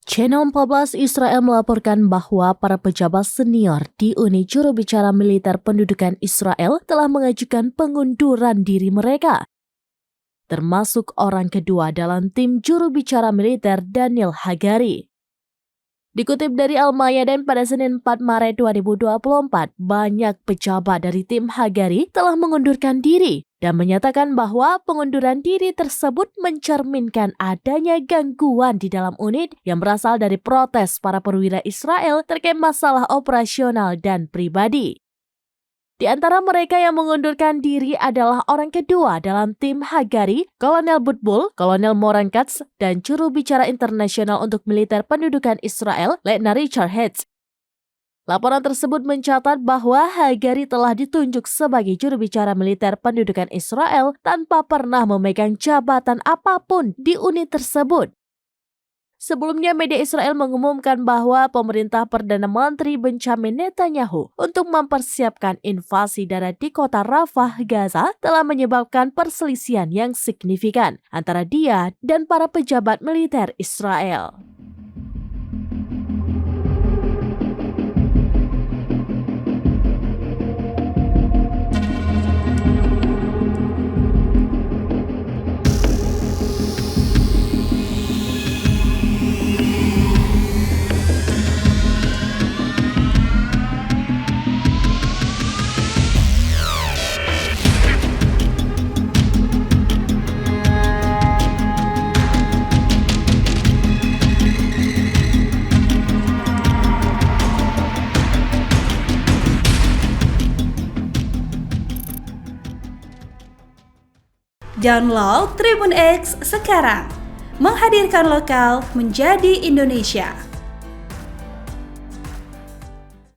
Channel 14 Israel melaporkan bahwa para pejabat senior di Uni Juru Bicara Militer Pendudukan Israel telah mengajukan pengunduran diri mereka, termasuk orang kedua dalam tim juru bicara militer Daniel Hagari. Dikutip dari Al-Mayadin pada Senin 4 Maret 2024, banyak pejabat dari tim Hagari telah mengundurkan diri dan menyatakan bahwa pengunduran diri tersebut mencerminkan adanya gangguan di dalam unit yang berasal dari protes para perwira Israel terkait masalah operasional dan pribadi. Di antara mereka yang mengundurkan diri adalah orang kedua dalam tim Hagari, Kolonel Butbul, Kolonel Moran Katz, dan juru bicara internasional untuk militer pendudukan Israel, Letnan Richard Hetz. Laporan tersebut mencatat bahwa Hagari telah ditunjuk sebagai juru bicara militer pendudukan Israel tanpa pernah memegang jabatan apapun di unit tersebut. Sebelumnya, media Israel mengumumkan bahwa pemerintah Perdana Menteri Benjamin Netanyahu untuk mempersiapkan invasi darat di kota Rafah, Gaza telah menyebabkan perselisihan yang signifikan antara dia dan para pejabat militer Israel. Download Tribun X sekarang, menghadirkan lokal menjadi Indonesia.